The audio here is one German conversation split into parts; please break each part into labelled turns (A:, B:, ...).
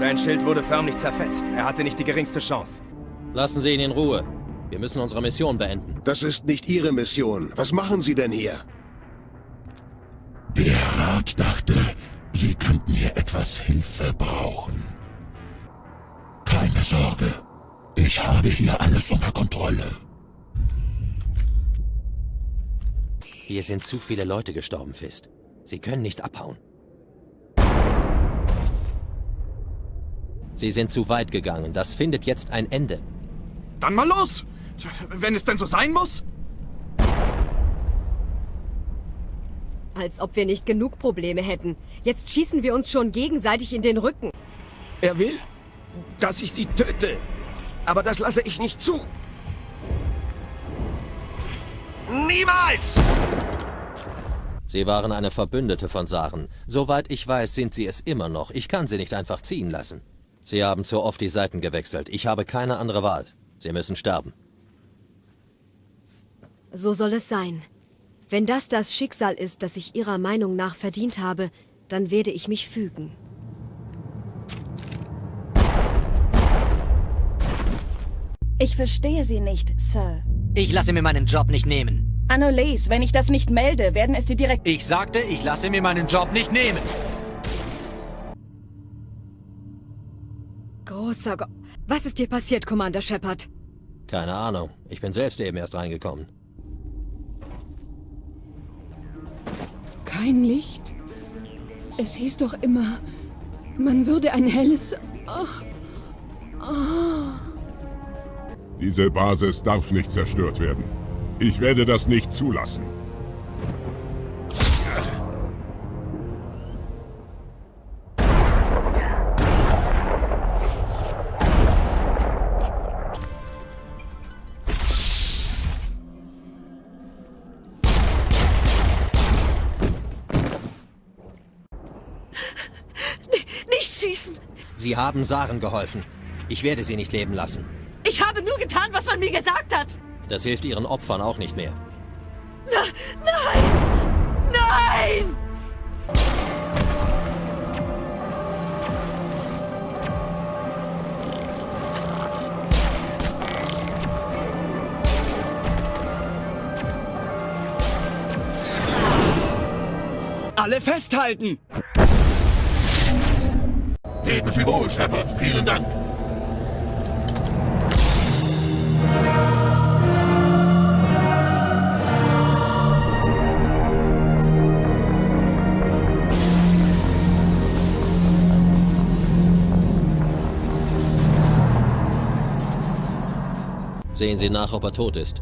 A: Sein Schild wurde förmlich zerfetzt. Er hatte nicht die geringste Chance.
B: Lassen Sie ihn in Ruhe. Wir müssen unsere Mission beenden.
C: Das ist nicht Ihre Mission. Was machen Sie denn hier?
D: Der Rat dachte, Sie könnten hier etwas Hilfe brauchen. Keine Sorge. Ich habe hier alles unter Kontrolle.
B: Hier sind zu viele Leute gestorben, Fist. Sie können nicht abhauen. Sie sind zu weit gegangen. Das findet jetzt ein Ende.
E: Dann mal los! Wenn es denn so sein muss?
F: Als ob wir nicht genug Probleme hätten. Jetzt schießen wir uns schon gegenseitig in den Rücken.
A: Er will, dass ich sie töte. Aber das lasse ich nicht zu. Niemals!
B: Sie waren eine Verbündete von Saren. Soweit ich weiß, sind sie es immer noch. Ich kann sie nicht einfach ziehen lassen. Sie haben zu oft die Seiten gewechselt. Ich habe keine andere Wahl. Sie müssen sterben.
F: So soll es sein. Wenn das das Schicksal ist, das ich Ihrer Meinung nach verdient habe, dann werde ich mich fügen.
G: Ich verstehe Sie nicht, Sir.
H: Ich lasse mir meinen Job nicht nehmen.
G: Annalise, wenn ich das nicht melde, werden es die direkt...
H: Ich sagte, ich lasse mir meinen Job nicht nehmen.
F: Großer Gott. Was ist dir passiert, Commander Shepard?
B: Keine Ahnung. Ich bin selbst eben erst reingekommen.
I: Kein Licht? Es hieß doch immer, man würde ein helles...
D: Diese Basis darf nicht zerstört werden. Ich werde das nicht zulassen.
G: Nicht schießen!
B: Sie haben Saren geholfen. Ich werde sie nicht leben lassen.
G: Ich habe nur getan, was man mir gesagt hat!
B: Das hilft ihren Opfern auch nicht mehr.
G: Nein! Nein!
E: Alle festhalten!
D: Leben Sie wohl, Shepard. Vielen Dank.
B: Sehen Sie nach, ob er tot ist.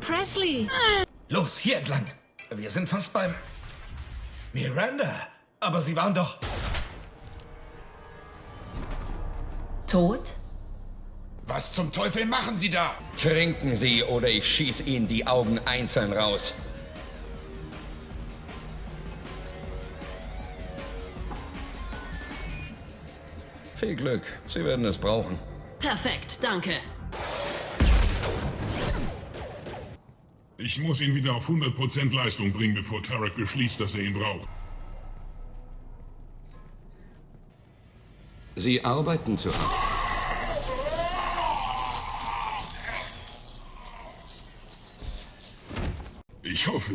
G: Presley!
J: Los, hier entlang. Wir sind fast beim... Miranda. Aber Sie waren doch...
G: Tot?
J: Was zum Teufel machen Sie da?
K: Trinken Sie, oder ich schieß Ihnen die Augen einzeln raus. Viel Glück. Sie werden es brauchen.
G: Perfekt, danke.
D: Ich muss ihn wieder auf 100% Leistung bringen, bevor Tarek beschließt, dass er ihn braucht.
K: Sie arbeiten zu hart.
D: Ich hoffe,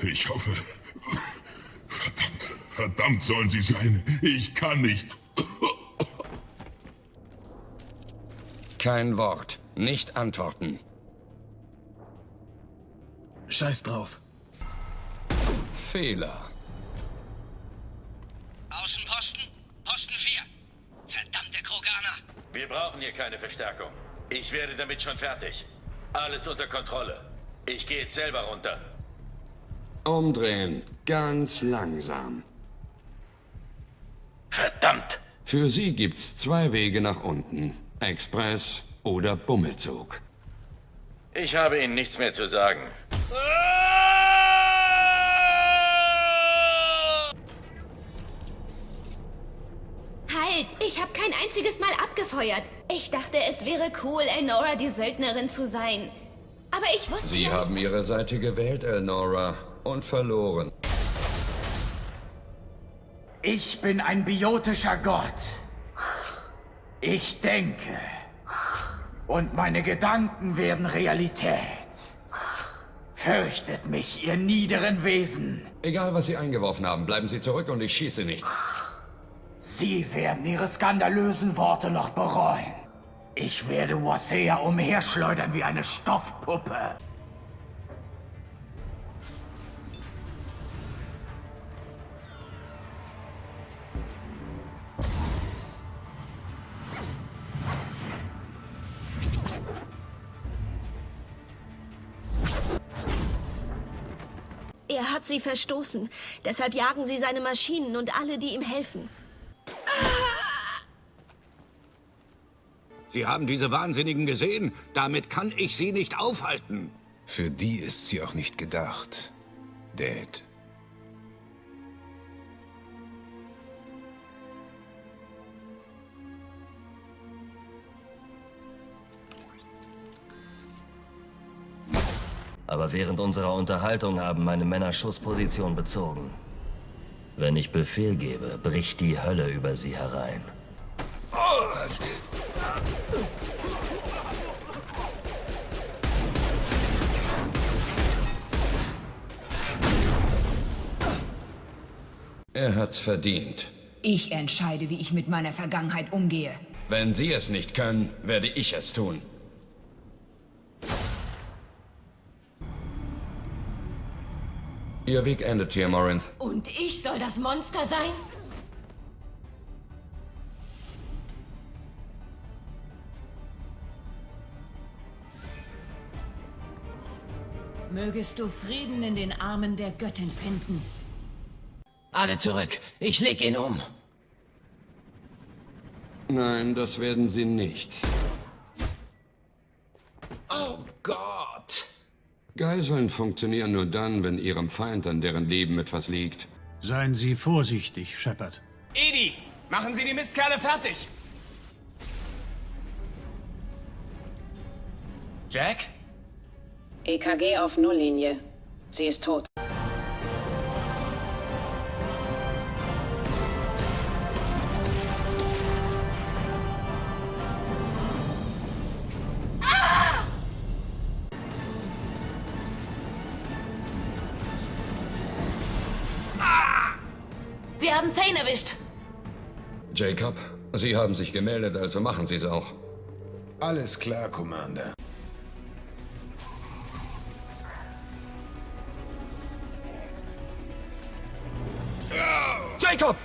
D: Ich hoffe... Verdammt sollen Sie sein. Ich kann nicht.
K: Kein Wort. Nicht antworten.
E: Scheiß drauf.
K: Fehler.
H: Außenposten? Posten 4. Verdammte Kroganer.
L: Wir brauchen hier keine Verstärkung. Ich werde damit schon fertig. Alles unter Kontrolle. Ich gehe jetzt selber runter.
K: Umdrehen. Ganz langsam.
L: Verdammt!
K: Für Sie gibt's 2 Wege nach unten. Express oder Bummelzug.
L: Ich habe Ihnen nichts mehr zu sagen.
M: Halt! Ich habe kein einziges Mal abgefeuert. Ich dachte, es wäre cool, Elnora die Söldnerin zu sein. Aber ich wusste
K: Sie
M: nicht...
K: haben Ihre Seite gewählt, Elnora, und verloren.
N: Ich bin ein biotischer Gott. Ich denke. Und meine Gedanken werden Realität. Fürchtet mich, ihr niederen Wesen.
K: Egal, was Sie eingeworfen haben, bleiben Sie zurück und ich schieße nicht.
N: Sie werden Ihre skandalösen Worte noch bereuen. Ich werde Wasea umherschleudern wie eine Stoffpuppe.
O: Er hat sie verstoßen. Deshalb jagen sie seine Maschinen und alle, die ihm helfen.
C: Sie haben diese Wahnsinnigen gesehen? Damit kann ich sie nicht aufhalten.
P: Für die ist sie auch nicht gedacht, Dad.
Q: Aber während unserer Unterhaltung haben meine Männer Schussposition bezogen. Wenn ich Befehl gebe, bricht die Hölle über sie herein.
K: Er hat's verdient.
I: Ich entscheide, wie ich mit meiner Vergangenheit umgehe.
K: Wenn Sie es nicht können, werde ich es tun. Ihr Weg endet hier, Morinth.
O: Und ich soll das Monster sein?
R: Mögest du Frieden in den Armen der Göttin finden.
H: Alle zurück. Ich leg ihn um.
K: Nein, das werden Sie nicht.
H: Oh Gott!
K: Geiseln funktionieren nur dann, wenn Ihrem Feind an deren Leben etwas liegt.
S: Seien Sie vorsichtig, Shepard.
E: Edie, machen Sie die Mistkerle fertig! Jack?
R: EKG auf Nulllinie. Sie ist tot.
O: Sie haben Thane erwischt.
K: Jacob, Sie haben sich gemeldet, also machen Sie es auch.
P: Alles klar, Commander.
A: Jacob!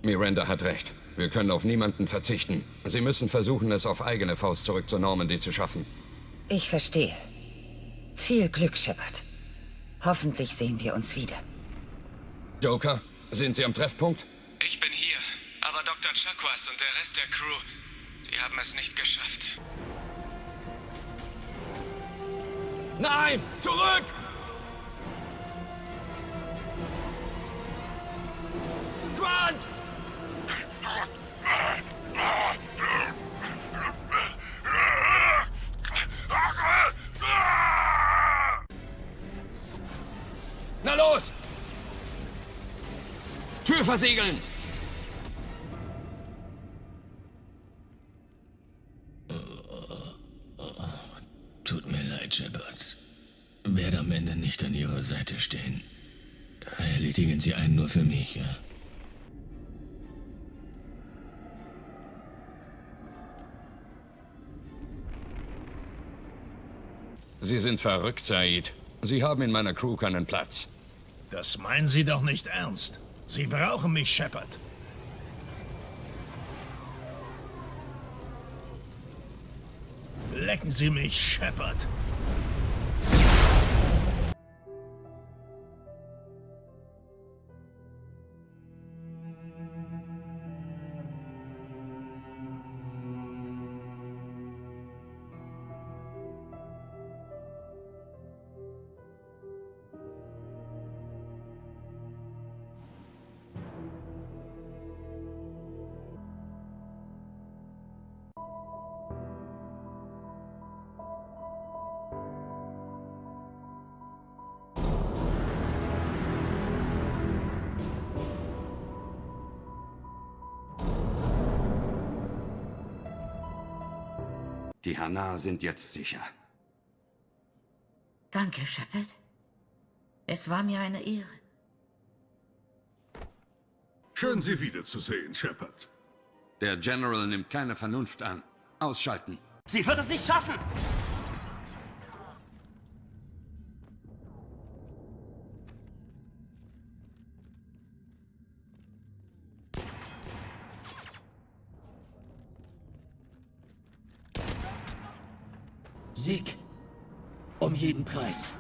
K: Miranda hat recht. Wir können auf niemanden verzichten. Sie müssen versuchen, es auf eigene Faust zurück zur Normandy zu schaffen.
R: Ich verstehe. Viel Glück, Shepard. Hoffentlich sehen wir uns wieder.
K: Joker, sind Sie am Treffpunkt?
T: Ich bin hier, aber Dr. Chakwas und der Rest der Crew, sie haben es nicht geschafft.
A: Nein! Zurück! Grant!
E: Na los! Tür versiegeln!
U: Tut mir leid, Shepard. Werde am Ende nicht an Ihrer Seite stehen. Erledigen Sie einen nur für mich, ja?
K: Sie sind verrückt, Said. Sie haben in meiner Crew keinen Platz.
D: Das meinen Sie doch nicht ernst. Sie brauchen mich, Shepard. Lecken Sie mich, Shepard.
C: Die Hanar sind jetzt sicher.
R: Danke, Shepard. Es war mir eine Ehre.
F: Schön, Sie wiederzusehen, Shepard.
K: Der General nimmt keine Vernunft an. Ausschalten.
N: Sie wird es nicht schaffen! Sieg. Um jeden Preis.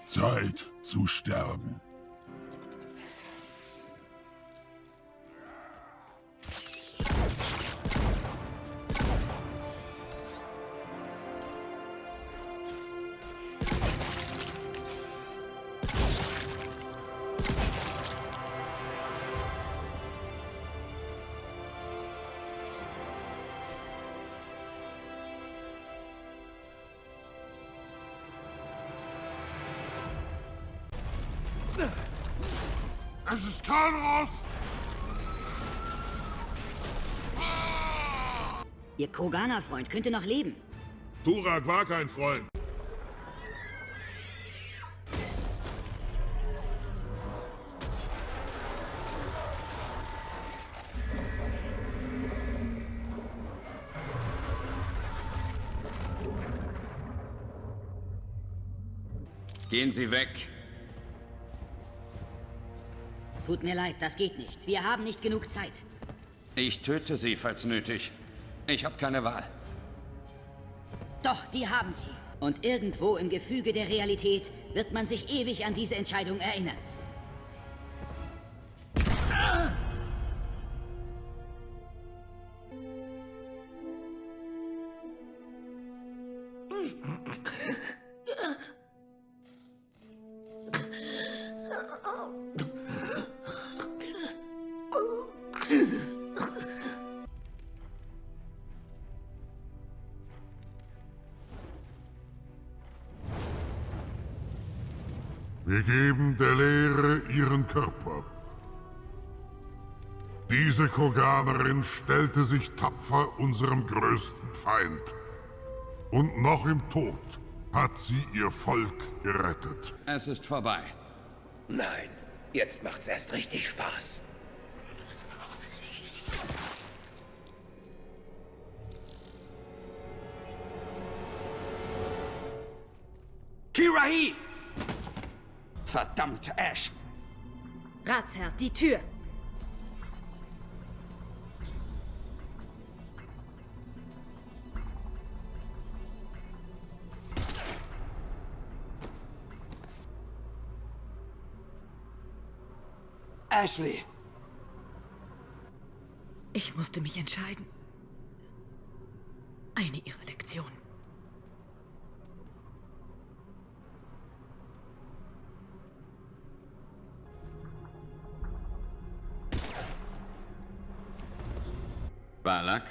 D: Zeit zu sterben.
F: Es ist Kalros!
V: Ihr Kroganer-Freund könnte noch leben.
F: Turak war kein Freund.
K: Gehen Sie weg.
V: Tut mir leid, das geht nicht. Wir haben nicht genug Zeit.
K: Ich töte Sie, falls nötig. Ich habe keine Wahl.
V: Doch, die haben sie. Und irgendwo im Gefüge der Realität wird man sich ewig an diese Entscheidung erinnern.
F: Wir geben der Lehre ihren Körper. Diese Kroganerin stellte sich tapfer unserem größten Feind. Und noch im Tod hat sie ihr Volk gerettet.
K: Es ist vorbei.
N: Nein, jetzt macht's erst richtig Spaß.
C: Kirahi! Verdammt, Ash!
O: Ratsherr, die Tür!
C: Ashley!
W: Ich musste mich entscheiden. Eine ihrer Lektionen.
K: Balak?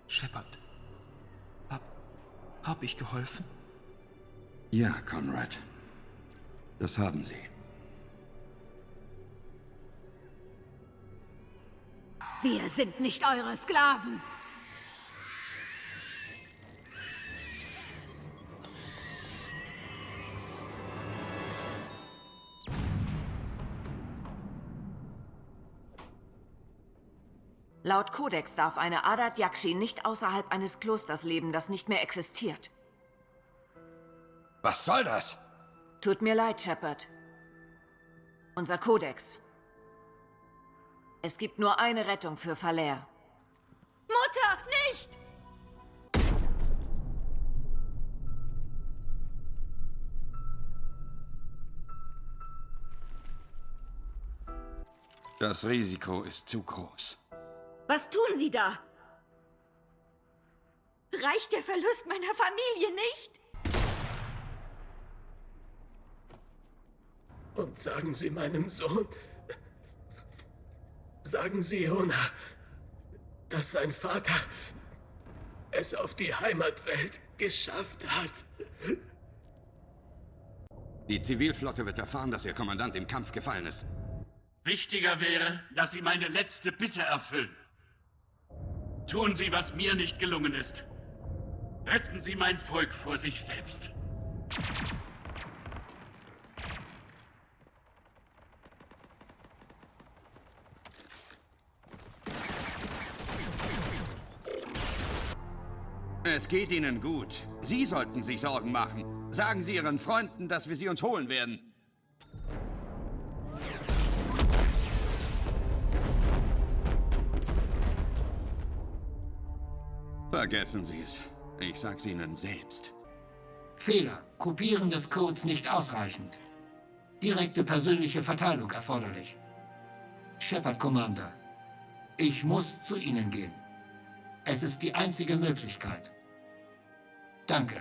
E: Shepard. Hab ich geholfen?
K: Ja, Conrad. Das haben Sie.
I: Wir sind nicht eure Sklaven.
X: Laut Kodex darf eine Adat Yakshi nicht außerhalb eines Klosters leben, das nicht mehr existiert.
K: Was soll das?
X: Tut mir leid, Shepard. Unser Kodex. Es gibt nur eine Rettung für Falere.
O: Mutter, nicht!
K: Das Risiko ist zu groß.
B: Was tun Sie da? Reicht der Verlust meiner Familie nicht?
G: Und sagen Sie meinem Sohn, sagen Sie Yona, dass sein Vater es auf die Heimatwelt geschafft hat.
K: Die Zivilflotte wird erfahren, dass Ihr Kommandant im Kampf gefallen ist.
J: Wichtiger wäre, dass Sie meine letzte Bitte erfüllen. Tun Sie, was mir nicht gelungen ist. Retten Sie mein Volk vor sich selbst.
C: Es geht Ihnen gut. Sie sollten sich Sorgen machen. Sagen Sie Ihren Freunden, dass wir sie uns holen werden. Vergessen Sie es. Ich sag's Ihnen selbst.
L: Fehler. Kopieren des Codes nicht ausreichend. Direkte persönliche Verteilung erforderlich. Shepard Commander. Ich muss zu Ihnen gehen. Es ist die einzige Möglichkeit. Danke.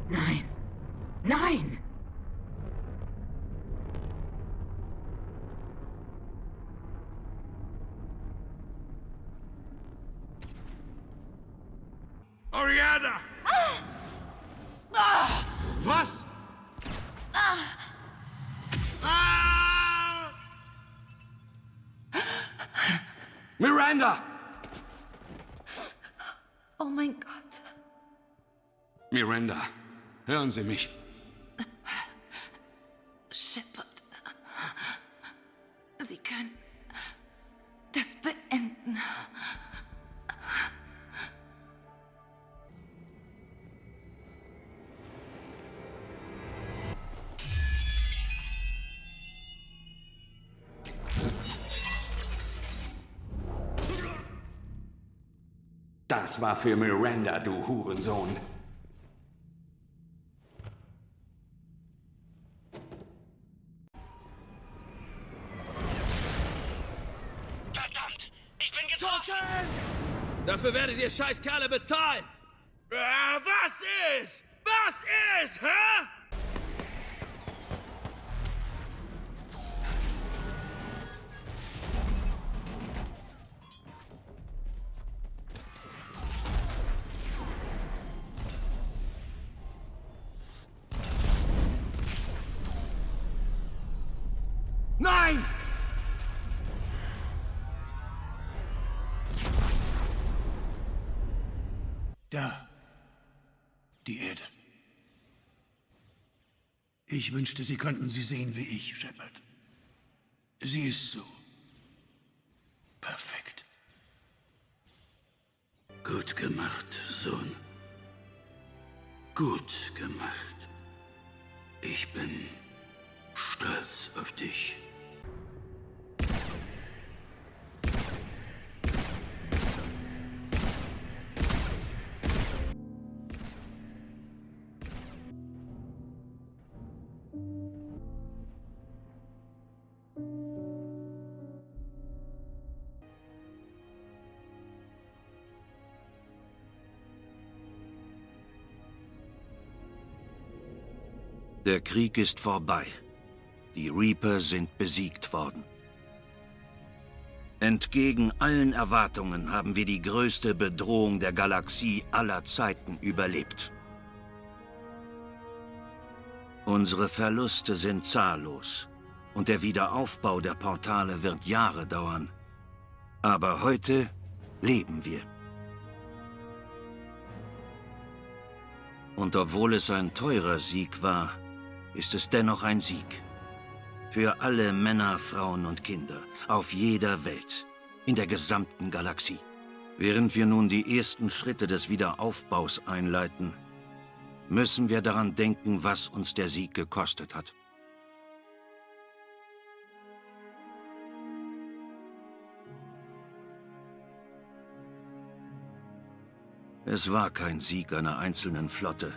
X: Nein. Nein!
C: Oriana! Was? Miranda!
V: Oh mein Gott.
C: Miranda, hören Sie mich.
V: Shepard. Sie können das beenden.
C: Das war für Miranda, du Hurensohn.
A: Verdammt! Ich bin getroffen! Dafür werdet ihr Scheißkerle bezahlen! Was ist? Was ist, hä? Nein!
S: Da. Die Erde. Ich wünschte, Sie könnten sie sehen wie ich, Shepard. Sie ist so perfekt.
U: Gut gemacht, Sohn. Gut gemacht. Ich bin stolz auf dich.
Y: Der Krieg ist vorbei. Die Reaper sind besiegt worden. Entgegen allen Erwartungen haben wir die größte Bedrohung der Galaxie aller Zeiten überlebt. Unsere Verluste sind zahllos und der Wiederaufbau der Portale wird Jahre dauern. Aber heute leben wir. Und obwohl es ein teurer Sieg war, ist es dennoch ein Sieg. Für alle Männer, Frauen und Kinder, auf jeder Welt, in der gesamten Galaxie. Während wir nun die ersten Schritte des Wiederaufbaus einleiten, müssen wir daran denken, was uns der Sieg gekostet hat. Es war kein Sieg einer einzelnen Flotte,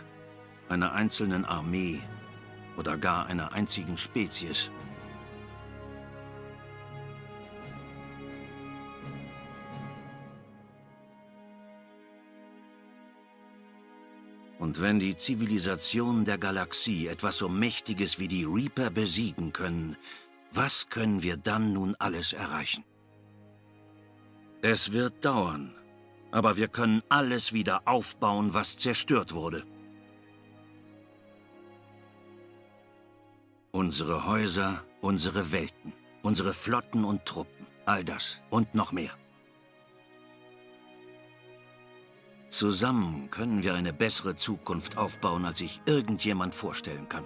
Y: einer einzelnen Armee oder gar einer einzigen Spezies. Und wenn die Zivilisationen der Galaxie etwas so Mächtiges wie die Reaper besiegen können, was können wir dann nun alles erreichen? Es wird dauern, aber wir können alles wieder aufbauen, was zerstört wurde. Unsere Häuser, unsere Welten, unsere Flotten und Truppen, all das und noch mehr. Zusammen können wir eine bessere Zukunft aufbauen, als sich irgendjemand vorstellen kann.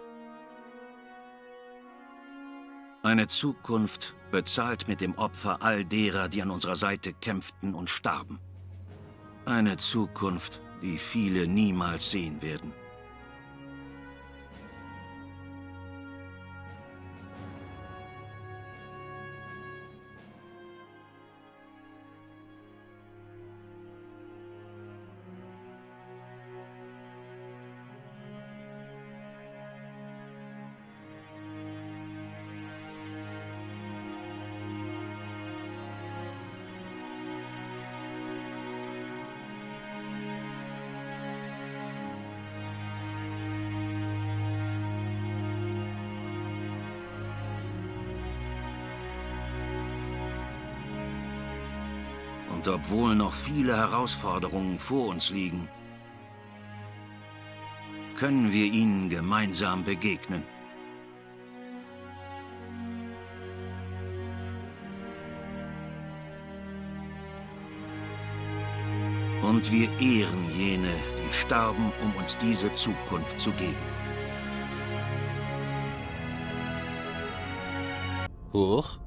Y: Eine Zukunft bezahlt mit dem Opfer all derer, die an unserer Seite kämpften und starben. Eine Zukunft, die viele niemals sehen werden. Und obwohl noch viele Herausforderungen vor uns liegen, können wir ihnen gemeinsam begegnen. Und wir ehren jene, die starben, um uns diese Zukunft zu geben.
H: Huch.